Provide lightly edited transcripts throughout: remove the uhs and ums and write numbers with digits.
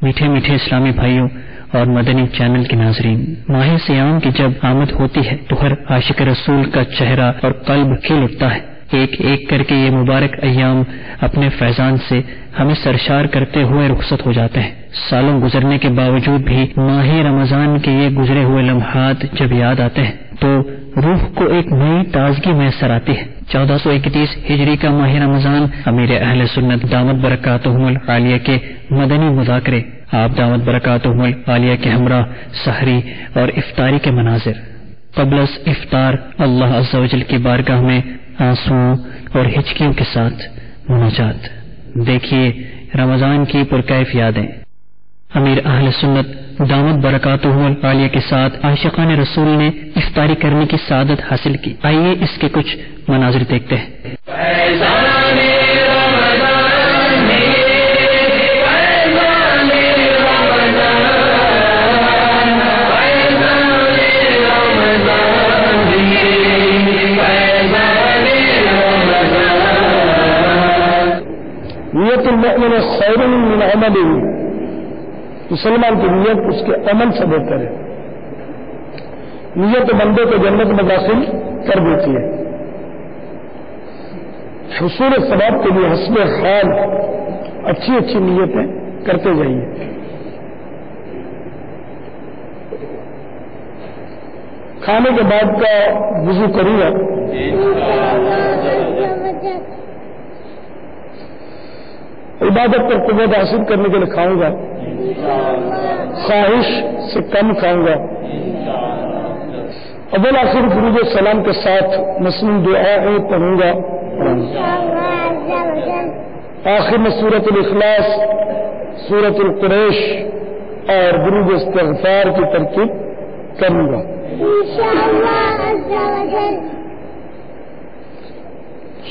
میٹھے میٹھے اسلامی بھائیوں اور مدنی چینل کے ناظرین، ماہ صیام کی جب آمد ہوتی ہے تو ہر عاشق رسول کا چہرہ اور قلب کھل اٹھتا ہے۔ ایک ایک کر کے یہ مبارک ایام اپنے فیضان سے ہمیں سرشار کرتے ہوئے رخصت ہو جاتے ہیں۔ سالوں گزرنے کے باوجود بھی ماہ رمضان کے یہ گزرے ہوئے لمحات جب یاد آتے ہیں تو روح کو ایک نئی تازگی میسر آتی ہے۔ 1431 ہجری کا ماہ رمضان امیر اہل سنت دامت برکاتہم العالیہ کے مدنی مذاکرے، آپ دامت برکاتہم العالیہ کے ہمراہ سحری اور افطاری کے مناظر، قبل از افطار اللہ عز و جل کی بارگاہ میں آنسوؤں اور ہچکیوں کے ساتھ مناجات۔ دیکھیے رمضان کی پرکیف یادیں۔ امیر اہل سنت دامت برکاتہم العالیہ کے ساتھ عاشقان رسول نے افطاری کرنے کی سعادت حاصل کی۔ آئیے اس کے کچھ مناظر دیکھتے ہیں۔ نیت المؤمن خیر من عملہ، مسلمان کی نیت اس کے عمل سے بہتر ہے۔ نیت بندے کو جنت میں داخل کر دیتی ہے۔ حصول ثواب کے لیے حسب حال اچھی اچھی نیتیں کرتے جائیے۔ کھانے کے بعد کا وضو کروں گا، عبادت پر قوت حاصل کرنے کے لیے کھاؤں گا، خواہش سے کم کھاؤں گا، اول آخر درود و سلام کے ساتھ مسنون دعائیں پڑھوں گا، آخر میں سورۃ الاخلاص، سورۃ القریش اور درود استغفار کی ترکیب کروں گا۔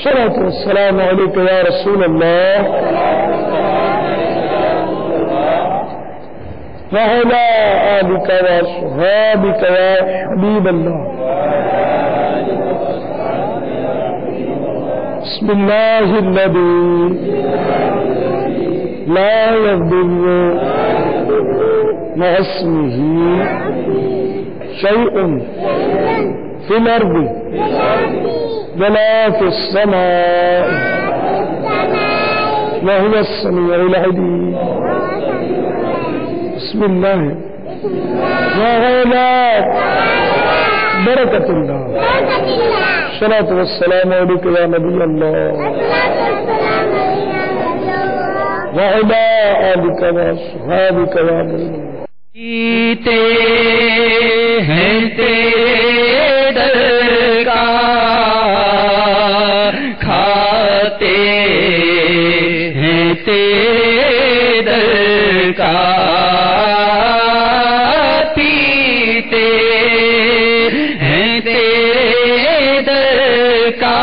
صلاۃ والسلام علیک یا رسول اللہ وعلی آلک واصحابک یا حبیب اللہ۔ بسم اللہ الذی لا یضر مع اسمہ شیء فی الارض ولا في السماء وهو السميع العليم۔ بسم الله وعلى بركة الله، صلاة والسلام عليك يا نبي الله وعلى آلك وأصحابك يا نبي الله۔ جیتے ہیں تیرے در کا، کھاتے ہیں تیرے در کا، پیتے ہیں تیرے در کا،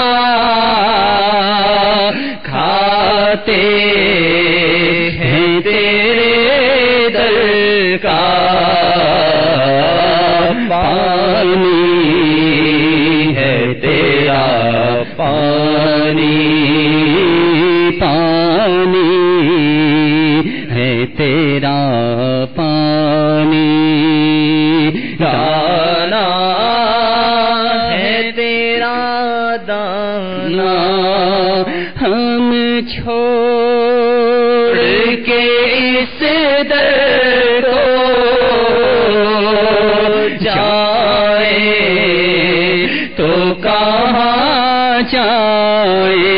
کھاتے ہیں تیرے در کا، پانی ہے تیرا پانی، پانی ہے تیرا پانی، دانا ہے تیرا دانا، ہم چھوڑ کے اس در کو جائیں تو کہاں جائیں،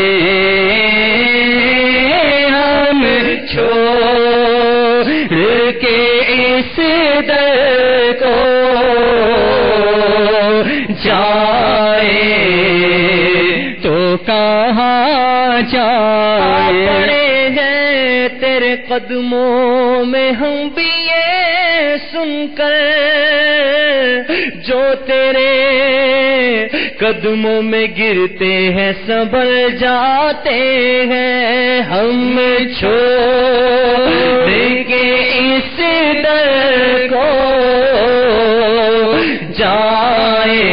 ہم چھوڑ کے اس در کو جائیں تو کہاں جائیں، پڑے گئے تیرے قدموں میں ہم بھی یہ سن کر جو تیرے قدموں میں گرتے ہیں سنبھل جاتے ہیں، ہم چھوڑ کے اس در کو جائے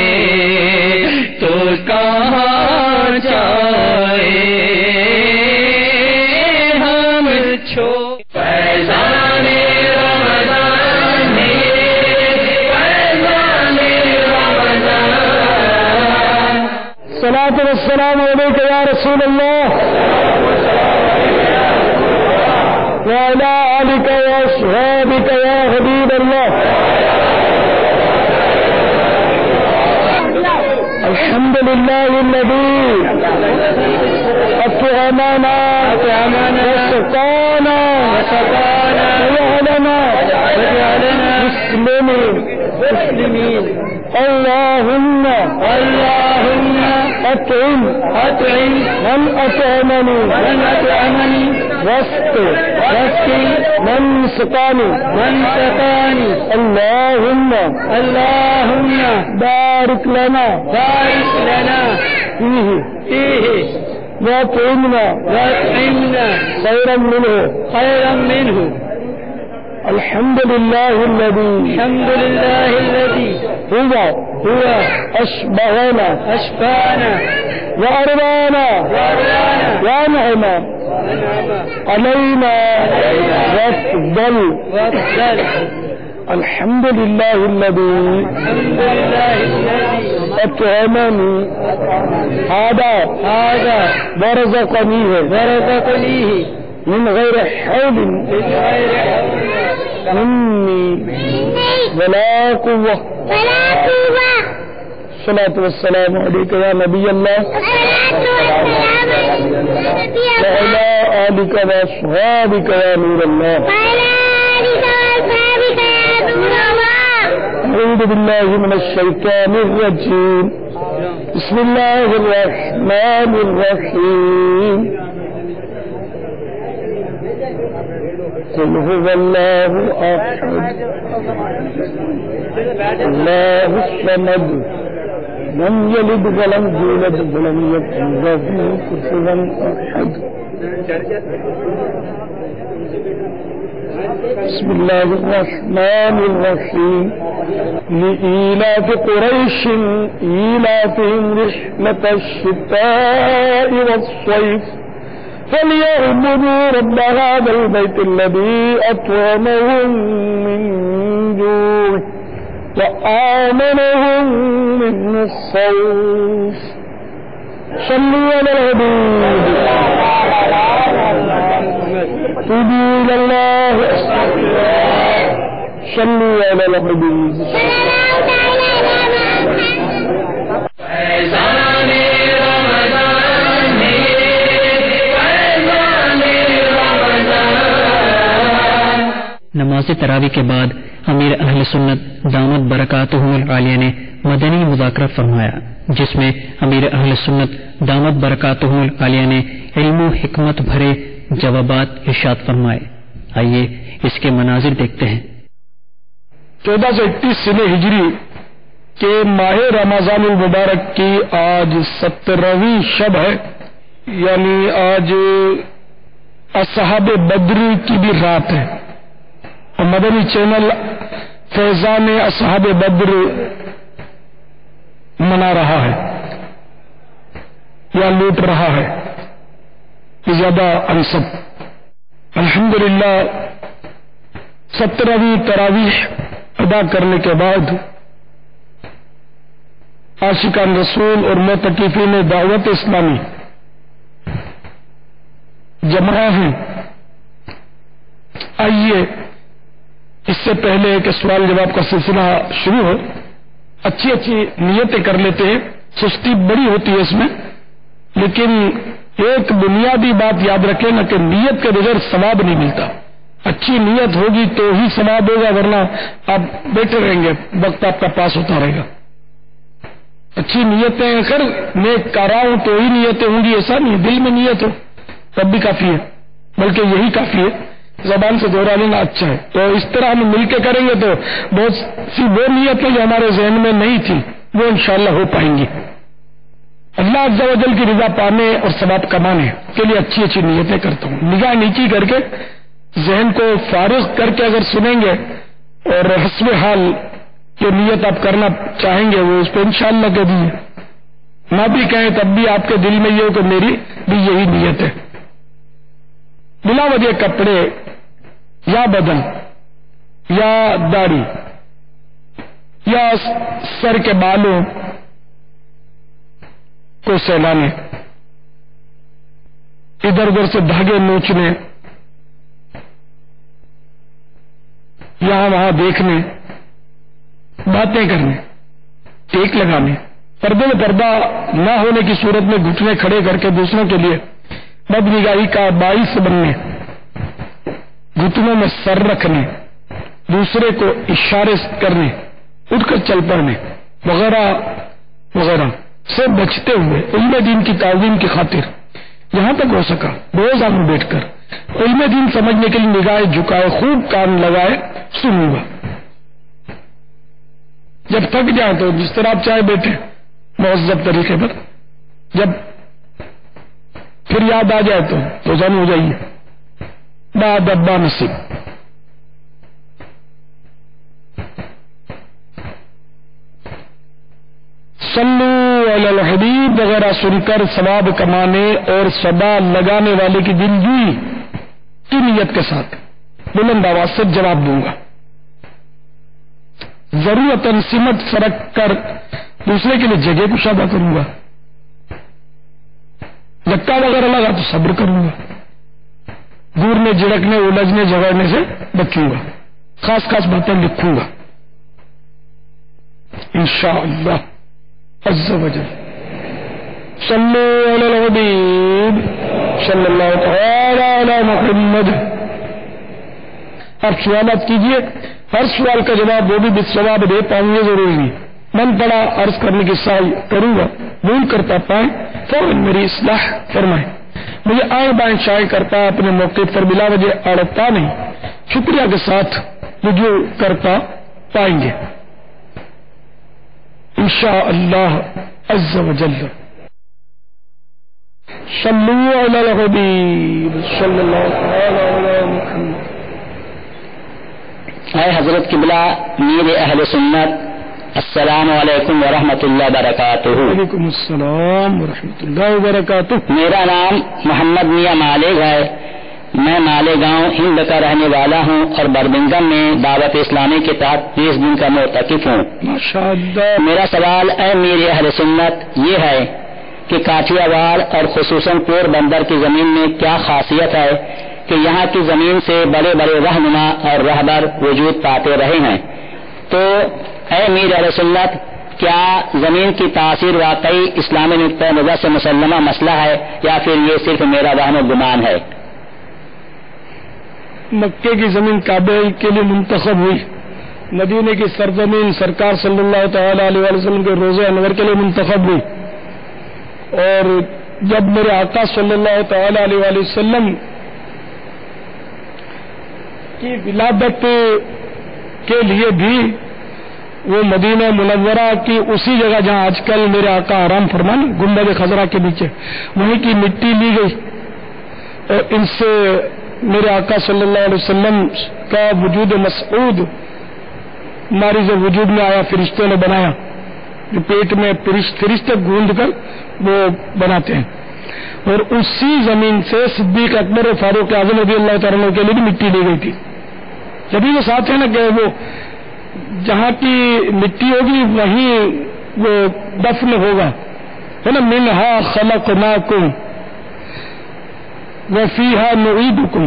تو کہاں جائے، ہم چھوڑ فیضان رمضان فیضان رمضان۔ الصلاۃ والسلام علیک یا رسول اللہ وعلی آلک واصحابک یا حبیب اللہ۔ الحمد للہ الذی اطعمنا وسقانا وجعلنا مسلمین۔ اللهم اطعم من اطعمني واسق من سقاني اللهم بارك لنا فيه واطعمنا خيرا منه۔ الحمد لله الذي هو أشبعنا وأروانا وأنعم علينا وافضل۔ الحمد لله الذي أطعمني هذا ورزقنيه من غير حول مني ولا قوة۔ الصلاة والسلام عليك يا نبي الله وعلى آلك وأصحابك يا نور الله۔ أعوذ بالله من الشيطان الرجيم، بسم الله الرحمن الرحيم۔ قل هو الله أحد الله الصمد لم يلد ولم يولد ولم يكن له كفوا أحد۔ بسم الله الرحمن الرحيم۔ لإيلاف قريش إيلافهم رحلة الشتاء والصيف فليعبدوا رب هذا البيت الذي أطعمهم من جوع وآمنهم من خوف۔ صلوا على الحبيب توبوا إلى الله صلوا على الحبيب۔ نماز تراویح کے بعد امیر اہل سنت دامت برکاتہم العالیہ نے مدنی مذاکرہ فرمایا، جس میں امیر اہل سنت دامت برکاتہم العالیہ نے علم و حکمت بھرے جوابات ارشاد فرمائے۔ آئیے اس کے مناظر دیکھتے ہیں۔ 1431 سنہ ہجری کے ماہ رمضان المبارک کی آج 17ویں شب ہے، یعنی آج اصحاب بدر کی بھی رات ہے، اور مدنی چینل فیضان اصحاب بدر منا رہا ہے یا لوٹ رہا ہے زیادہ انصب۔ الحمدللہ 17ویں تراویح ادا کرنے کے بعد عاشقان رسول اور معتکفین دعوت اسلامی جمع ہیں۔ آئیے اس سے پہلے کہ سوال جواب کا سلسلہ شروع ہو، اچھی نیتیں کر لیتے ہیں۔ سستی بڑی ہوتی ہے اس میں، لیکن ایک بنیادی بات یاد رکھیں نا کہ نیت کے بغیر ثواب نہیں ملتا۔ اچھی نیت ہوگی تو ہی ثواب ہوگا، ورنہ آپ بیٹھے رہیں گے، وقت آپ کا پاس ہوتا رہے گا۔ اچھی نیتیں کر نیک کارا ہوں تو ہی نیتیں ہوں گی، ایسا نہیں دل میں نیت ہو تب بھی کافی ہے، بلکہ یہی کافی ہے، زبان سے دوہرا لینا اچھا ہے۔ تو اس طرح ہم مل کے کریں گے تو بہت سی وہ نیتیں جو ہمارے ذہن میں نہیں تھی وہ انشاءاللہ ہو پائیں گی۔ اللہ عز و جل کی رضا پانے اور ثواب کمانے کے لیے اچھی اچھی نیتیں کرتا ہوں. نگاہ نیچی کر کے ذہن کو فارغ کر کے اگر سنیں گے اور حسب حال جو نیت آپ کرنا چاہیں گے وہ اس پہ انشاءاللہ کہہ دیجیے. نہ بھی کہیں تب بھی آپ کے دل میں یہ ہو کہ میری بھی یہی نیت ہے. بلا وجہ کپڑے یا بدن یا داڑھی یا سر کے بالوں کو سہلانے، ادھر ادھر سے دھاگے نوچنے، یہاں وہاں دیکھنے، باتیں کرنے، ٹیک لگانے، پردے میں پردہ نہ ہونے کی صورت میں گھٹنے کھڑے کر کے دوسروں کے لیے بد نگاہی کا باعث بننے، گھٹنوں میں سر رکھنے، دوسرے کو اشارے کرنے، اٹھ کر چل پڑنے وغیرہ وغیرہ سے بچتے ہوئے علم دین کی تعظیم کی خاطر جہاں تک ہو سکا روز آنکھ بیٹھ کر علم دین سمجھنے کے لیے نگاہیں جھکائے، خوب کان لگائے سنوں گا. جب تھک جائے تو جس طرح آپ چاہے بیٹھے مہذب طریقے پر، جب پھر یاد آ جائے تو روزانہ ہو جائیے. بعد ابا نصیب. صلو علی الحبیب وغیرہ سن کر ثواب کمانے اور صدا لگانے والے کی دلجوئی کی نیت کے ساتھ بلند آواز سے جواب دوں گا. ضرورتاً سمت سرک کر دوسرے کے لیے جگہ کشادہ کروں گا. دھکا وغیرہ لگا تو صبر کروں گا. گورنے جھڑکنے الجھنے جھگڑنے سے بچوں گا. خاص خاص باتیں لکھوں گا انشاءاللہ عز و جل. صلو علی الحبیب صلی اللہ تعالی علی محمد. آپ سوالات کیجئے، ہر سوال کا جواب وہ بھی بالثواب دے پاؤں گے ضروری نہیں. من پڑا عرض کرنے کی سعی کروں گا، بھول کرتا پائیں فوراً میری اصلاح فرمائیں. مجھے آئیں بائیں شائع کرتا اپنے موقع پر بلا وجہ اڑتا نہیں، شکریہ کے ساتھ رجوع کرتا پائیں گے انشاءاللہ عز و جل. صلو علی الحبیب صلی اللہ علیہ محمد. اے حضرت قبلہ میر اہل سنت، السلام علیکم ورحمۃ اللہ وبرکاتہ. وعلیکم السلام ورحمۃ اللہ وبرکاتہ. میرا نام محمد میاں مالک ہے. میں مالیگاؤں ہند کا رہنے والا ہوں اور برمنگم میں دعوت اسلامی کے تحت 20 دن کا معتکف ہوں. ماشاءاللہ. میرا سوال اے میرے اہل سنت یہ ہے کہ کاٹھیا واڑ اور خصوصاً پور بندر کی زمین میں کیا خاصیت ہے کہ یہاں کی زمین سے بڑے بڑے رہنما اور رہبر وجود پاتے رہے ہیں. تو اے میرے اہل سنت، کیا زمین کی تاثیر واقعی اسلامی نقطہ نظر سے مسلمہ مسئلہ ہے یا پھر یہ صرف میرا وہم و گمان ہے؟ مکے کی زمین کعبے کے لیے منتخب ہوئی، مدینے کی سرزمین سرکار صلی اللہ تعالی علیہ وسلم کے روزے انور کے لیے منتخب ہوئی. اور جب میرے آقا صلی اللہ تعالی علیہ وسلم کی ولادت کے لیے بھی وہ مدینہ منورہ کی اسی جگہ جہاں آج کل میرے آقا آرام فرمان گنبد خضرا کے نیچے وہیں کی مٹی لی گئی اور ان سے میرے آقا صلی اللہ علیہ وسلم کا وجود مسعود مارز وجود میں آیا. فرشتوں نے بنایا جو پیٹ میں فرشتے گوند کر وہ بناتے ہیں. اور اسی زمین سے صدیق اکبر اور فاروق اعظم رضی اللہ تعالیٰ کے لیے بھی مٹی لی گئی تھی. جبھی وہ ساتھ ہے نا کہ وہ جہاں کی مٹی ہوگی وہیں وہ دفن ہوگا، ہے نا. منہا خلقناکم وفیہا نعیدکم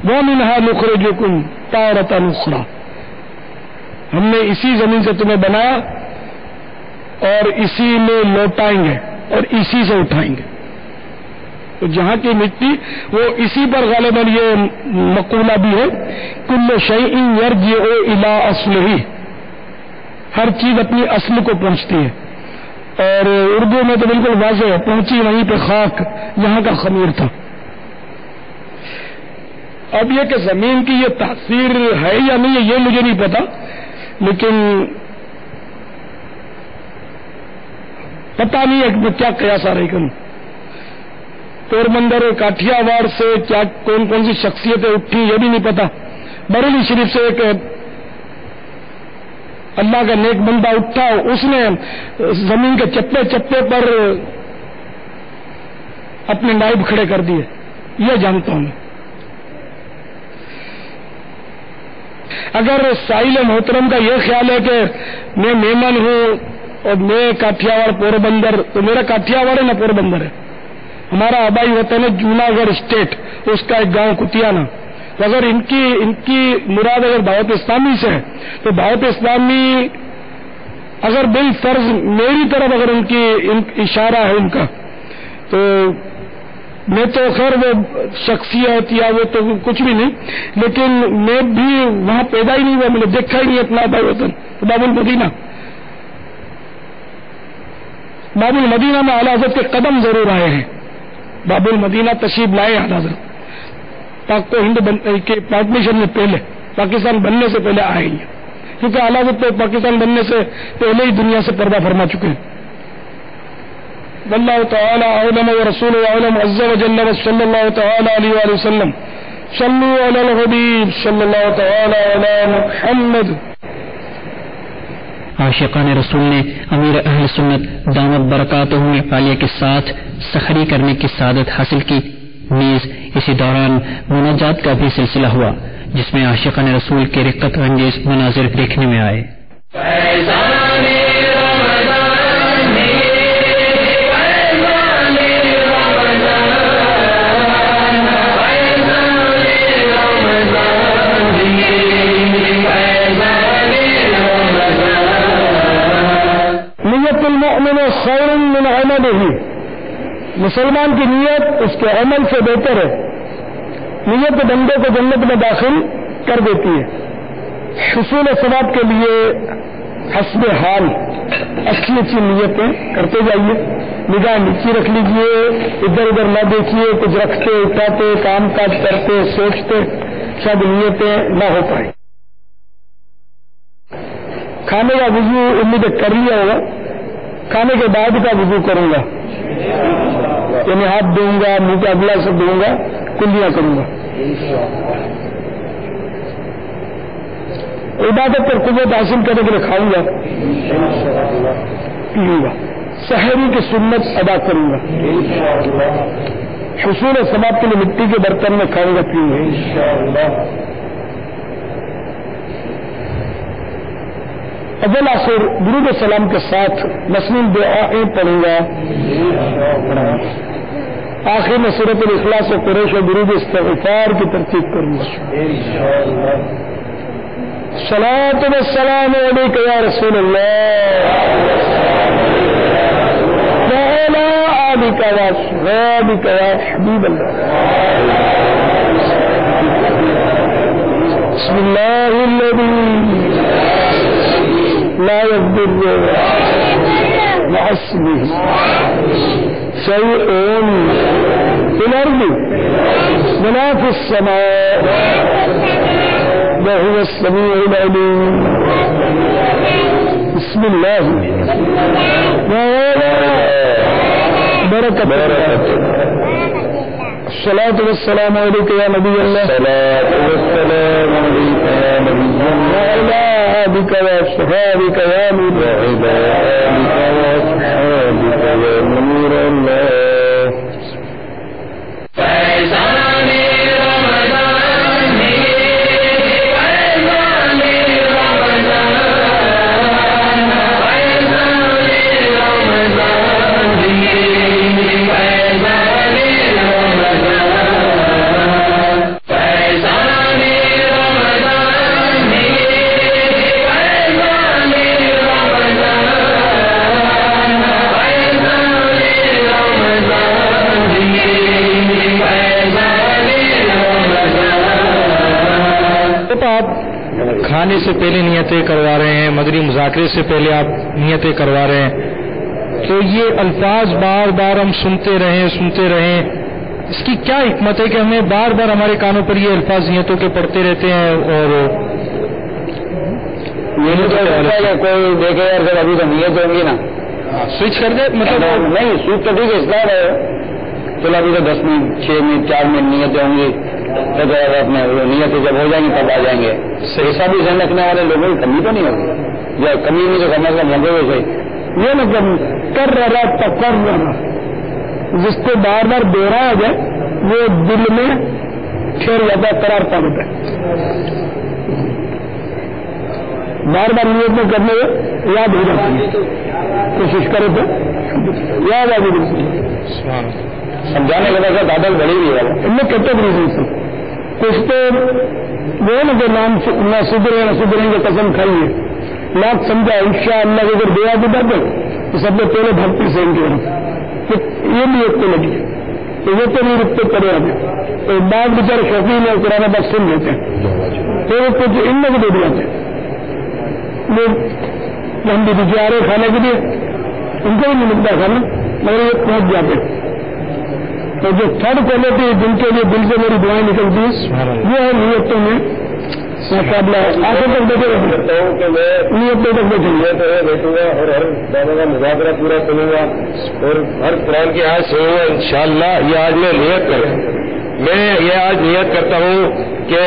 ومنہا نخرجکم تارۃ اخری. ہم نے اسی زمین سے تمہیں بنایا اور اسی میں لوٹائیں گے اور اسی سے اٹھائیں گے. تو جہاں کی مٹی وہ اسی پر غالباً یہ مقولہ بھی ہے کل شیء یرجع الی اصلہ، ہر چیز اپنی اصل کو پہنچتی ہے. اور اردو میں تو بالکل واضح ہے، پہنچی وہیں پہ خاک یہاں کا خمیر تھا. اب یہ کہ زمین کی یہ تاثیر ہے یا نہیں ہے یہ مجھے نہیں پتا، لیکن پتہ نہیں ہے کہ میں کیا قیاس آ رہی کروں. پوربندر اور کاٹھیا واڑ سے کیا کون کون سی شخصیتیں اٹھی یہ بھی نہیں پتا. بریلی شریف سے ایک اللہ کا نیک بندہ اٹھا, اس نے زمین کے چپے چپے پر اپنے نائب کھڑے کر دیے, یہ جانتا ہوں. اگر سائل محترم کا یہ خیال ہے کہ میں میمن ہوں اور میں کاٹھیا واڑ پوربندر, تو میرا کاٹھیا واڑ ہے نہ پوربندر ہے. ہمارا آبائی وطن ہے جوناگڑھ اسٹیٹ, اس کا ایک گاؤں کتیانا. اگر ان کی مراد اگر دعوت اسلامی سے ہے تو دعوت اسلامی اگر بالفرض میری طرف اگر ان کی اشارہ ہے ان کا, تو میں تو خیر وہ شخصیت یا وہ تو کچھ بھی نہیں, لیکن میں بھی وہاں پیدا ہی نہیں ہوا, میں نے دیکھا ہی نہیں اپنا آبائی وطن. باب المدینہ, باب المدینہ میں اعلیٰ حضرت کے قدم ضرور آئے ہیں. باب المدینہ تشریف لائے اعلیٰ حضرت, پاک کو ہند کے پارٹنرشپ میں پہلے, پاکستان بننے سے پہلے آئے ہیں, کیونکہ اعلیٰ حضرت تو پاکستان بننے سے پہلے ہی دنیا سے پردہ فرما چکے ہیں. واللہ تعالی اعلم ورسولہ اعلم عز وجل وصلی اللہ تعالی علیہ وآلہ وسلم. صلوا علی الحبیب صلی اللہ تعالی علی محمد. عاشقان رسول نے امیر اہل سنت دامت برکاتہم العالیہ کے ساتھ سخری کرنے کی سعادت حاصل کی. نیز اسی دوران مناجات کا بھی سلسلہ ہوا, جس میں عاشقان رسول کے رقت انگیز مناظر دیکھنے میں آئے. نیت المؤمن خیر من عملہ, مسلمان کی نیت اس کے عمل سے بہتر ہے. نیت بندے کو جنت میں داخل کر دیتی ہے. حصول ثواب کے لیے حسب حال اچھی اچھی نیتیں کرتے جائیے. نگاہ نیچی رکھ لیجئے, ادھر ادھر نہ دیکھیے. کچھ رکھتے اٹھاتے کام کاج کرتے سوچتے سب نیتیں نہ ہو پائے. کھانے کا وضو امید کر لیا ہوگا, کھانے کے بعد کا وضو کروں گا, یعنی ہاتھ دوں گا, منہ کا اگلا سے دوں گا, کلیاں کروں گا. عبادت پر قوت حاصل کرنے کے لیے کھاؤں گا, پیوں گا, سحری کی سنت ادا کروں گا. حصول ثواب کے لیے مٹی کے برتن میں کھاؤں گا, پیوں گا. اول آخر درود و سلام کے ساتھ مسنون دعائیں پڑھوں گا. آخر میں سورۃ الاخلاص و قریش و درود استغفار کی ترتیب کروں گا. صلاۃ و السلام علیک یا رسول اللہ وعلی آلک و اصحابک یا حبیب اللہ. بسم اللہ الذی لا يضر مع اسمه شيء في الأرض ولا في السماء وهو السميع العليم. بسم الله وعلى بركة الصلاة والسلام عليك يا نبي الله. الصلاة والسلام عليك يا نبي الله بك وأصحابك يا نور عبادك وأصحابك يا نور الله. کھانے سے پہلے نیتیں کروا رہے ہیں, مدنی مذاکرے سے پہلے آپ نیتیں کروا رہے ہیں, تو یہ الفاظ بار بار ہم سنتے رہیں, اس کی کیا حکمت ہے کہ ہمیں بار بار ہمارے کانوں پر یہ الفاظ نیتوں کے پڑھتے رہتے ہیں؟ اور کوئی دیکھے یار سر ابھی تو نیت ہوں گی نا, سوئچ کر دے مطلب نہیں سوئچ تو ٹھیک ہے، اس طرح ہے چلو ابھی تو 10 منٹ 6 منٹ 4 منٹ نیتیں ہوں گی، اپنے نیتیں جب ہو جائیں گی تب آ جائیں گے. ایسا بھی ذہن رکھنے والے لوگوں کی کمی تو نہیں ہوگی، یا کمی نہیں تو کرنا کا موقع ہو جائے. یہ مطلب کر رہا تکر رہا، جس کو بار بار دوہرایا جائے وہ دل میں ٹھہر جاتا ہے، قرار پا ہوتا ہے. بار بار نیت میں کرنے میں یاد ہو جاتی ہے، کوشش کرے تو یاد آ جائے. سمجھانے کے بعد بادل بڑی بھی ہے ان میں کتنے ریزن سے کچھ تو وہ نا جو نام نہ سدھریں گے قسم کھائیے لاکھ سمجھا انشاءاللہ کہ اگر دعا بھی کر دیں تو سب سے پہلے بھکتی سے ان کی یہ بھی ایک تو لگی ہے تو وہ تو نہیں رکھتے پڑے ابھی تو بعض بچارے شوقین ہے قرآن پاک سن لیتے ہیں تو وہ کچھ ان میں بھی دے دیتے ہیں، وہ ہم بھی بجے آ رہے کھانے کے لیے ان کو بھی نہیں ملتا کھانا مگر یہ پہنچ جاتے. تو جو تھرڈ کوالٹی جن کے لیے دل سے میری دعائیں نکلتی ہیں وہ ہے نیتوں میں مقابلہ آگے تک بیٹھے رہتا ہوں کہ میں نیتوں تک بیٹھوں گا اور ہر بابا کا مذاکرہ پورا سنوں گا اور ہر قرآن کی آیت سنوں گا انشاءاللہ. یہ آج میں نیت کرتا ہوں کہ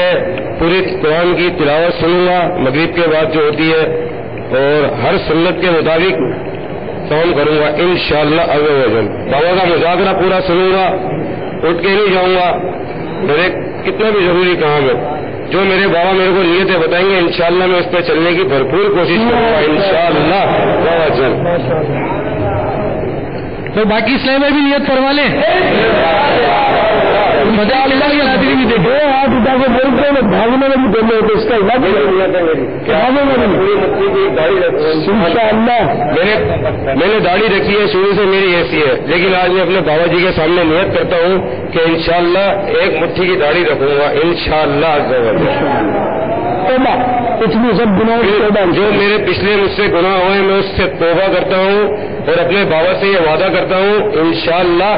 پوری قرآن کی تلاوت سنوں گا مغرب کے بعد جو ہوتی ہے اور ہر سنت کے مطابق کام کروں گا انشاءاللہ. بابا کا مذاکرہ پورا سنوں گا، اٹھ کے نہیں جاؤں گا. میرے کتنا بھی ضروری کام ہے جو میرے بابا میرے کو نیتیں بتائیں گے انشاءاللہ میں اس پہ چلنے کی بھرپور کوشش کروں گا انشاءاللہ. تو باقی اسلام میں بھی نیت کروا لیں. ہاتھ اٹھا کے بولتے ہیں بھاگنے میں بھی بولے ہوتے اس کا علاج میں نے داڑھی رکھی ہے شروع سے میری ایسی ہے، لیکن آج میں اپنے بابا جی کے سامنے نیت کرتا ہوں کہ انشاءاللہ ایک مٹھی کی داڑھی رکھوں گا انشاءاللہ. کچھ بھی سب گناہ جو میرے پچھلے مجھ سے گناہ ہوئے میں اس سے توبہ کرتا ہوں اور اپنے بابا سے یہ وعدہ کرتا ہوں انشاءاللہ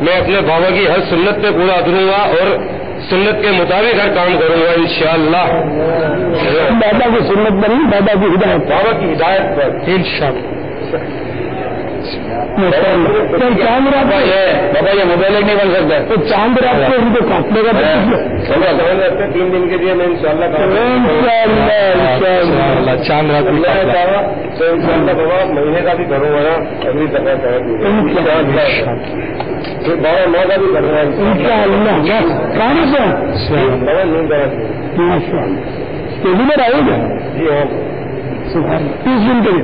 میں اپنے بابا کی ہر سنت پہ پورا اتروں گا اور سنت کے مطابق ہر کام کروں گا انشاءاللہ. بابا کی سنت پر نہیں، بابا کی ہدایت، بابا کی ہدایت پر انشاءاللہ. چاند رات بابا یہ موبائل نہیں بن سکتا تو چاند رات کو ان کو کاٹنے کا 3 دن کے لیے میں انشاءاللہ چاند رات تو انشاءاللہ بابا مہینے کا بھی کروں گا اگلی دفعہ پھر 12 کا بھی کروں گا انشاءاللہ. کہاں سے بابا نہیں ادھر آئے گا جی ہاں 30 دن کے لیے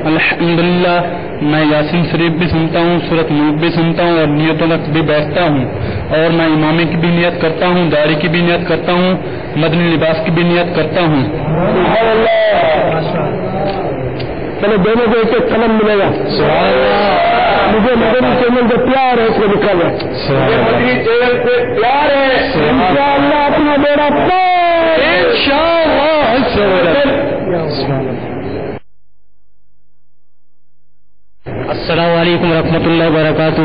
الحمدللہ. میں یاسین شریف بھی سنتا ہوں، سورۃ ملک بھی سنتا ہوں اور نیتوں تک بھی بیٹھتا ہوں اور میں امامے کی بھی نیت کرتا ہوں، داڑھی کی بھی نیت کرتا ہوں، مدنی لباس کی بھی نیت کرتا ہوں. چلو دونوں کو ایک ایک قلم ملے گا. مجھے مدنی چینل سے پیار ہے اس کو لکھا گیا مدنی چینل سے پیار ہے انشاءاللہ اپنا بیڑا السلام علیکم ورحمۃ اللہ وبرکاتہ.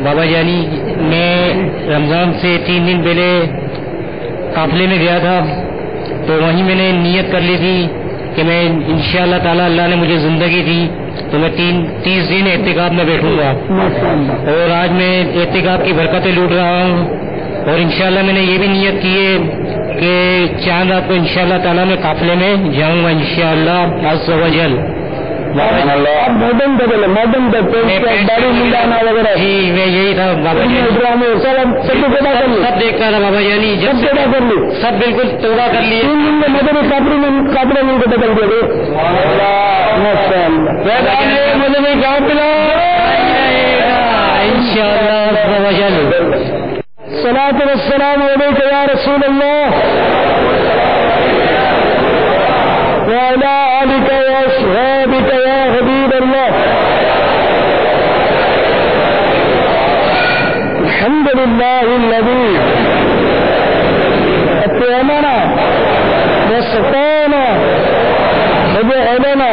بابا جانی میں رمضان سے 3 دن پہلے قافلے میں گیا تھا تو وہیں میں نے نیت کر لی تھی کہ میں انشاءاللہ تعالی اللہ نے مجھے زندگی دی تو میں 30 دن اعتکاف میں بیٹھوں گا اور آج میں اعتکاف کی برکتیں لوٹ رہا ہوں اور انشاءاللہ میں نے یہ بھی نیت کی ہے کہ چاند رات کو انشاءاللہ تعالی میں قافلے میں جاؤں گا انشاءاللہ عز و جل. ماڈرن داڑھی ملانا وغیرہ جی میں یہی تھا بابا جی سب دیکھتا تھا بابا جانی جب توبہ کر لی سب بالکل توبہ کر لیے 3 دن میں مدنی کپڑے مل کے بدل دے مدنی قافلہ انشاءاللہ بابا جان. الصلاۃ والسلام علیک یا رسول اللہ وعلی آلک واصحابک یا حبیب اللہ. الحمد للہ الذی اطعمنا وسقانا وجعلنا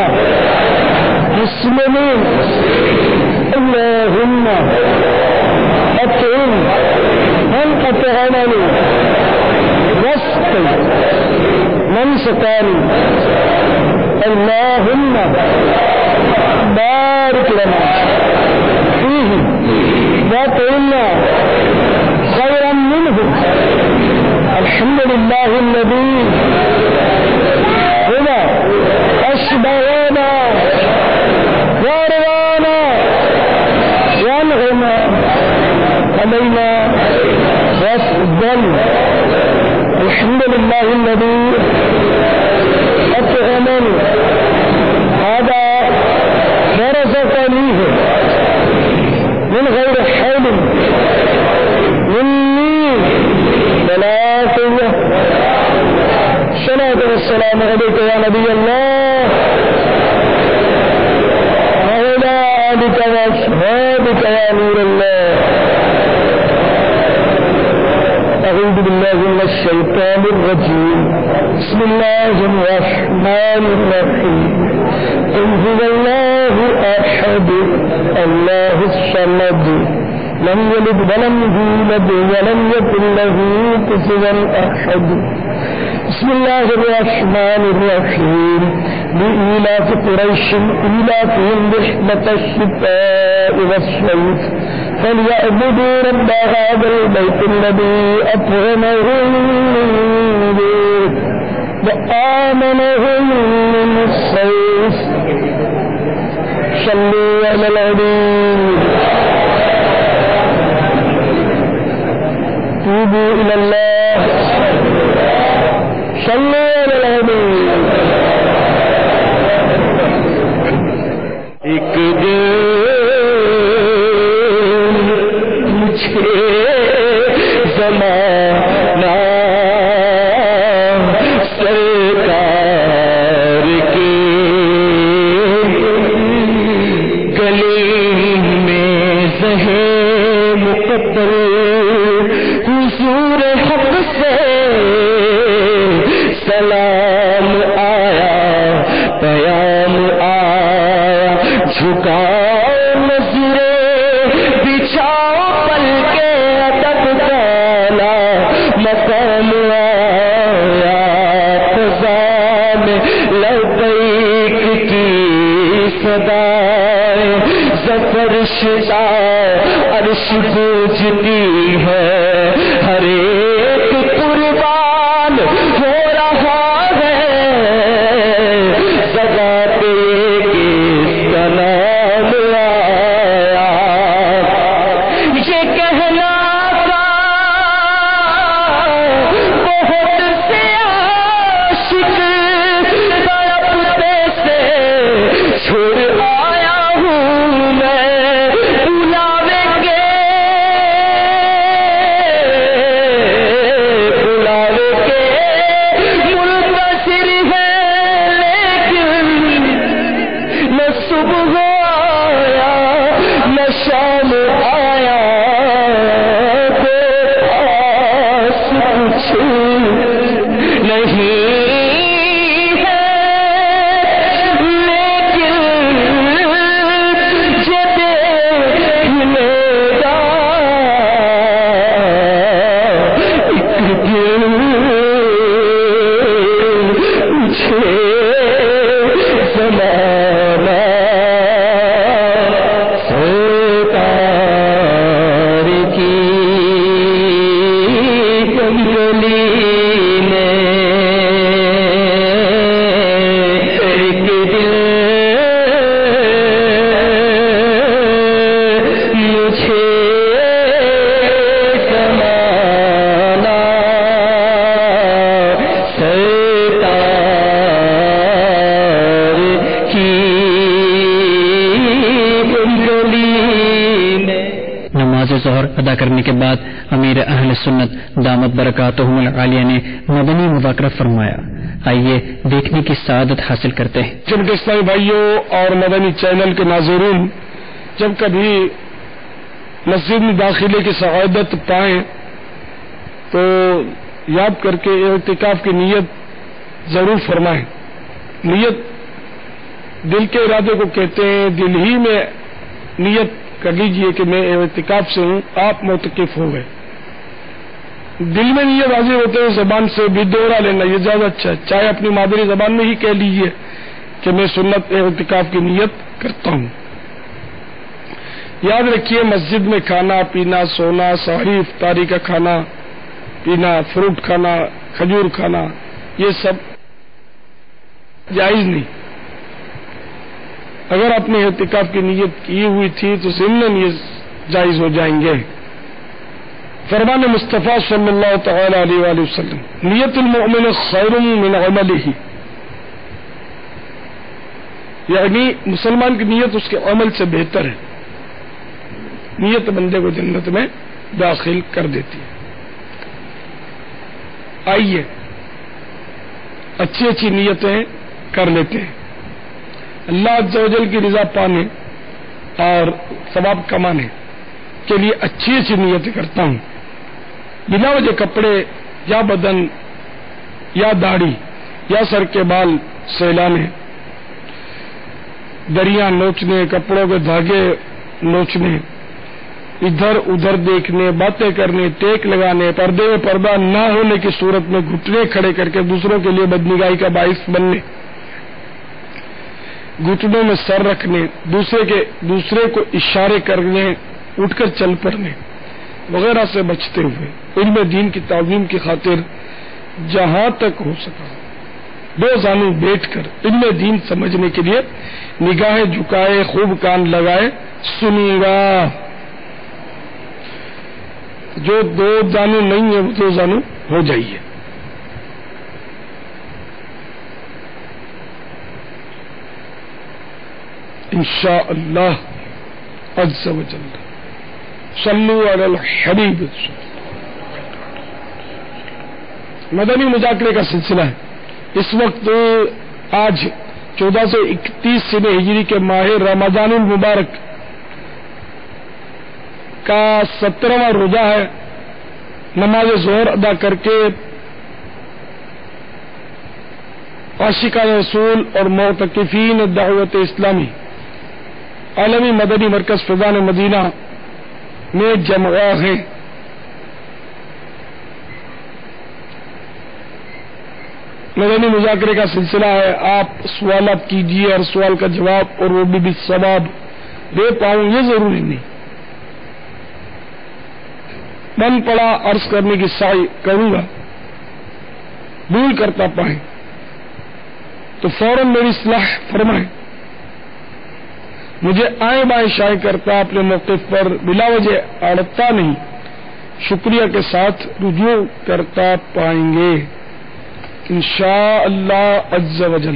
مسلمین. اللہم اطعم من قطعننی واسق من سقانی اللهم بارك لنا فيه وقنا خيرا منه. الحمد لله الذي هو أشبهنا واروانا وانعم علينا وافضل. الحمد لله الذي أطعمني هذا ورزقنيه من غير حول مني ولا قوة. الصلاة والسلام عليك يا نبي الله وعلى آلك وأصحابك يا نور الله. أعوذ بالله من الشيطان الرجيم. بسم الله الرحمن الرحيم. قل هو الله أحد الله الصمد لم يلد ولم يولد ولم يكن له كفوا أحد. بسم الله الرحمن الرحيم. لإيلاف قريش إيلافهم رحلة الشتاء والصيف فليعبدوا رب هذا البيت الذي أطعمهم من جوع وآمنهم من خوف. صلوا على الحبيب. توبوا إلى الله. صلوا على الحبيب. ایک دن مجھے زمانہ سرکار کے گلے میں زہے مقدر حضور حق سے سلام آیا پیام آیا جھکاؤ نظریں بچھاؤ پل کے ادب کالا مقام آیا فضا میں لبیک کی صدائیں ظفر شدا عرش گونجتی ہے ہر ایک قربان ہو رہا ہے جگہ پہ کس کا نام آیا. یہ کہنا تھا بہت سے عاشق تڑپتے سے چھوڑ آیا ہوں میں بلاوے کے منتظر ہے لیکن نہ صبح آیا نہ شام آیا. پاس کچھ نہیں ہے لیکن یہ دیکھنے کا ایک دن مجھے زمانہ سرکار کی گلی میں ایک دل مجھے زمانہ سرکار کی گلی میں. نماز ظہر ادا کرنے کے بعد امیر اہل سنت دامت برکاتہم العالیہ نے مدنی مذاکرہ فرمایا. آئیے دیکھنے کی سعادت حاصل کرتے ہیں. جب کہ اسلامی بھائیوں اور مدنی چینل کے ناظرین جب کبھی مسجد میں داخلے کی سعادت پائیں تو یاد کر کے اعتکاف کی نیت ضرور فرمائیں. نیت دل کے ارادے کو کہتے ہیں. دل ہی میں نیت کر لیجئے کہ میں اعتکاف سے ہوں، آپ معتکف ہو گئے. دل میں نیت حاضر ہوتے ہیں، زبان سے بھی دوہرا لینا یہ زیادہ اچھا ہے. چاہے اپنی مادری زبان میں ہی کہہ لیجئے کہ میں سنت اعتکاف کی نیت کرتا ہوں۔ یاد رکھیے مسجد میں کھانا پینا، سونا، سحری افطاری کا کھانا پینا، فروٹ کھانا، کھجور کھانا، یہ سب جائز نہیں۔ اگر آپ نے اعتکاف کی نیت کی ہوئی تھی تو ضمن یہ جائز ہو جائیں گے۔ فرمان مصطفیٰ صلی اللہ تعالی علیہ وآلہ وسلم، نیت المؤمن خیر من عملہ، یعنی مسلمان کی نیت اس کے عمل سے بہتر ہے۔ نیت بندے کو جنت میں داخل کر دیتی ہے۔ آئیے اچھی اچھی نیتیں کر لیتے ہیں، اللہ عز و جل کی رضا پانے اور ثواب کمانے کے لیے اچھی اچھی نیتیں کرتا ہوں۔ بنا وجہ کپڑے یا بدن یا داڑھی یا سر کے بال سہلانے، دریاں نوچنے، کپڑوں کے دھاگے نوچنے، ادھر ادھر دیکھنے، باتیں کرنے، ٹیک لگانے، پردے میں پردہ نہ ہونے کی صورت میں گھٹنے کھڑے کر کے دوسروں کے لیے بدنگاہی کا باعث بننے، گھٹنوں میں سر رکھنے، دوسرے کو اشارے کرنے، اٹھ کر چل پڑنے وغیرہ سے بچتے ہوئے علم دین کی تعظیم کی خاطر جہاں تک ہو سکا دو زانو بیٹھ کر علم دین سمجھنے کے لیے نگاہیں جھکائے، خوب کان لگائے سنوں گا۔ جو دو زانو نہیں ہے وہ دو زانو ہو جائیے۔ انشاءاللہ عز و جل۔ صلو علی الحبیب۔ مدنی مذاکرے کا سلسلہ ہے۔ اس وقت آج 1431 ہجری کے ماہ رمضان المبارک کا 17واں روزہ ہے۔ نماز ظہر ادا کر کے عاشقان رسول اور معتکفین دعوت اسلامی عالمی مدنی مرکز فیضان مدینہ میں جمع ہیں۔ مدنی مذاکرے کا سلسلہ ہے۔ آپ سوالات کیجیے، ہر سوال کا جواب اور وہ بھی ثواب دے پاؤں یہ ضروری نہیں۔ من پڑا عرض کرنے کی سعی کروں گا، بھول کرتا پائیں تو فوراً میری اصلاح فرمائیں۔ مجھے آئیں بائیں شائع کرتا اپنے موقف پر بلا وجہ اڑتا نہیں، شکریہ کے ساتھ رجوع کرتا پائیں گے انشاءاللہ عز و جل۔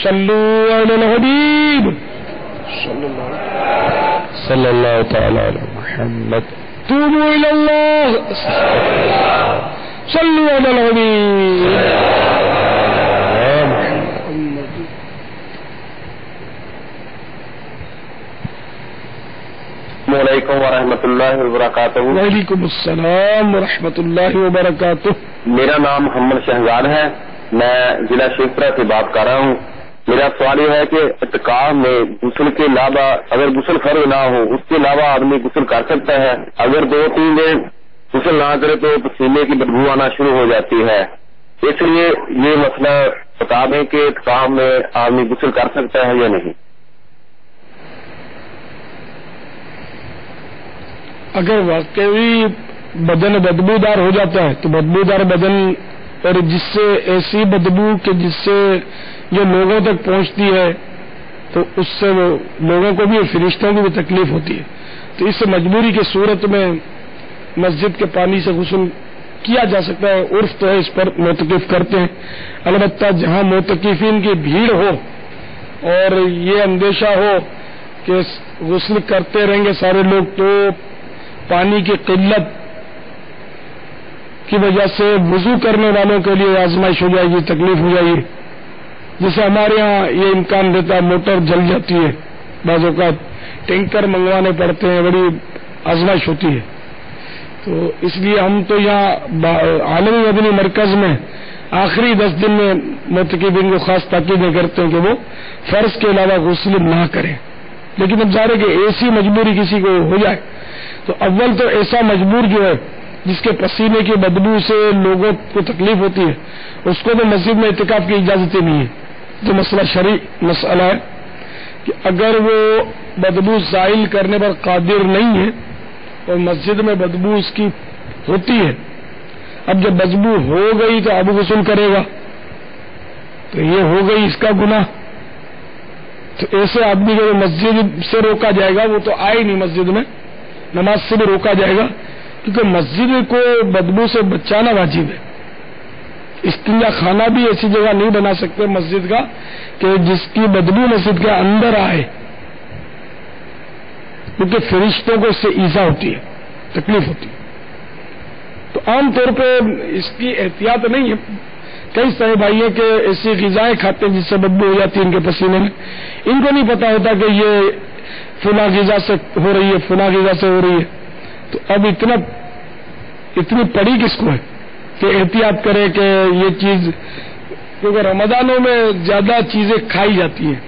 صلو علی الحبیب صلی اللہ تعالی علی محمد۔ توبوا الی اللہ، صلو علی الحبیب۔ السلام علیکم ورحمۃ اللہ وبرکاتہ۔ وعلیکم السلام ورحمۃ اللہ وبرکاتہ۔ میرا نام محمد شہزاد ہے، میں ضلع شیخپورہ سے بات کر رہا ہوں۔ میرا سوال یہ ہے کہ اعتکاف میں غسل کے علاوہ اگر غسل فرض نہ ہو اس کے علاوہ آدمی غسل کر سکتا ہے؟ اگر 2-3 دن غسل نہ کرے تو پسینے کی بدبو آنا شروع ہو جاتی ہے، اس لیے یہ مسئلہ بتا دیں کہ اعتکاف میں آدمی غسل کر سکتا ہے یا نہیں؟ اگر واقعی بدن بدبودار ہو جاتا ہے تو بدبودار بدن اور جس سے ایسی بدبو کہ جس سے یہ لوگوں تک پہنچتی ہے تو اس سے وہ لوگوں کو بھی اور فرشتوں کو بھی تکلیف ہوتی ہے، تو اس سے مجبوری کی صورت میں مسجد کے پانی سے غسل کیا جا سکتا ہے۔ عرف تو ہے اس پر معتکف کرتے ہیں، البتہ جہاں معتکفین کی بھیڑ ہو اور یہ اندیشہ ہو کہ غسل کرتے رہیں گے سارے لوگ تو پانی کی قلت کی وجہ سے وضو کرنے والوں کے لیے آزمائش ہو جائے گی، تکلیف ہو جائے گی۔ جیسے ہمارے یہاں یہ امکان دیتا ہے، موٹر جل جاتی ہے، بعض اوقات ٹینکر منگوانے پڑتے ہیں، بڑی آزمائش ہوتی ہے۔ تو اس لیے ہم تو یہاں عالمی مدنی مرکز میں آخری 10 دن میں معتکفین کو خاص تاکید کرتے ہیں کہ وہ فرض کے علاوہ غسل نہ کریں۔ لیکن اب ظاہر ہے کہ ایسی مجبوری کسی کو ہو جائے تو اول تو ایسا مجبور جو ہے جس کے پسینے کی بدبو سے لوگوں کو تکلیف ہوتی ہے اس کو تو مسجد میں اعتکاف کی اجازت ہی نہیں ہے، جو مسئلہ شرعی مسئلہ ہے کہ اگر وہ بدبو زائل کرنے پر قادر نہیں ہے اور مسجد میں بدبو اس کی ہوتی ہے، اب جب بدبو ہو گئی تو اب غسل کرے گا، تو یہ ہو گئی اس کا گناہ. تو ایسے آدمی کو مسجد سے روکا جائے گا، وہ تو آئے نہیں مسجد میں، نماز سے بھی روکا جائے گا، کیونکہ مسجد کو بدبو سے بچانا واجب ہے. استنجا خانہ بھی ایسی جگہ نہیں بنا سکتے مسجد کا کہ جس کی بدبو مسجد کے اندر آئے، کیونکہ فرشتوں کو اس سے ایذا ہوتی ہے، تکلیف ہوتی ہے. تو عام طور پہ اس کی احتیاط نہیں ہے. کئی سارے بھائی ہیں کہ ایسی غذائیں کھاتے ہیں جس سے بدبو ہو جاتی ہے ان کے پسینے میں، ان کو نہیں پتا ہوتا کہ یہ فلاں غذا سے ہو رہی ہے، فلاں غذا سے ہو رہی ہے. تو اب اتنی پڑی کس کو ہے کہ احتیاط کرے کہ یہ چیز، کیونکہ رمضانوں میں زیادہ چیزیں کھائی جاتی ہیں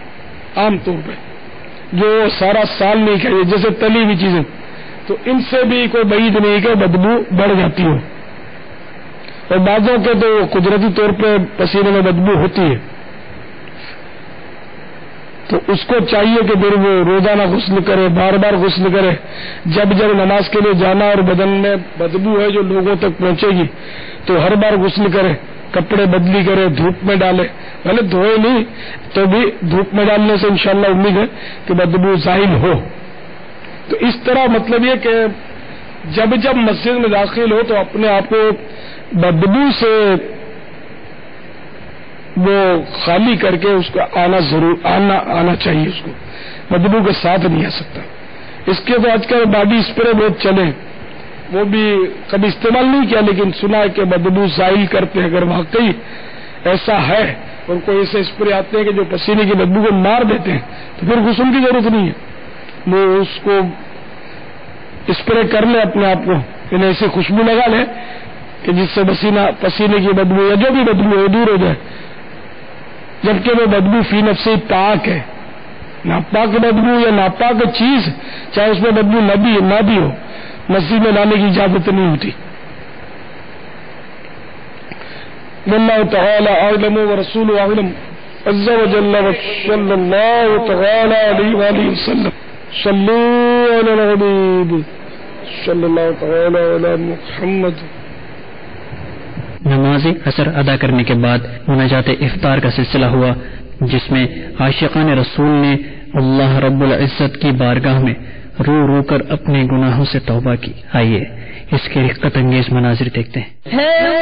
عام طور پہ جو سارا سال نہیں کھائی، جیسے تلی ہوئی چیزیں، تو ان سے بھی کوئی بعید نہیں کہ بدبو بڑھ جاتی ہو. اور بعضوں کے تو قدرتی طور پہ پسینے میں بدبو ہوتی ہے، تو اس کو چاہیے کہ پھر وہ روزانہ غسل کرے، بار بار غسل کرے. جب نماز کے لیے جانا اور بدن میں بدبو ہے جو لوگوں تک پہنچے گی تو ہر بار غسل کرے، کپڑے بدلی کرے، دھوپ میں ڈالے، بھلے دھوئے نہیں تو بھی دھوپ میں ڈالنے سے انشاءاللہ امید ہے کہ بدبو زائل ہو. تو اس طرح مطلب یہ کہ جب مسجد میں داخل ہو تو اپنے آپ کو بدبو سے وہ خالی کر کے اس کا آنا چاہیے. اس کو بدبو کے ساتھ نہیں آ سکتا. اس کے تو آج کل باڈی اسپرے بہت چلے، وہ بھی کبھی استعمال نہیں کیا لیکن سنا ہے کہ بدبو زائل کرتے ہیں. اگر واقعی ایسا ہے اور کوئی ایسے اسپرے آتے ہیں کہ جو پسینے کی بدبو کو مار دیتے ہیں تو پھر غسل کی ضرورت نہیں ہے، وہ اس کو اسپرے کر لے اپنے آپ کو، یعنی ایسی خوشبو لگا لے کہ جس سے پسینے کی بدبو یا جو بھی بدبو ہے دور ہو جائے. جبکہ وہ بدبو فی نفسی پاک ہے. ناپاک بدبو یا ناپاک چیز چاہے اس میں بدبو نہ بھی ہو، مسجد میں لانے کی اجازت نہیں ہوتی. واللہ تعالی اعلم ورسولہ اعلم عز وجل وصلی اللہ تعالی علیہ وآلہ وسلم. صلو علی الحبیب صلی اللہ تعالی علی محمد. نماز اثر ادا کرنے کے بعد مناجات افطار کا سلسلہ ہوا، جس میں عاشقان رسول نے اللہ رب العزت کی بارگاہ میں رو رو کر اپنے گناہوں سے توبہ کی. آئیے اس کے رقت انگیز مناظر دیکھتے ہیں. Yeah.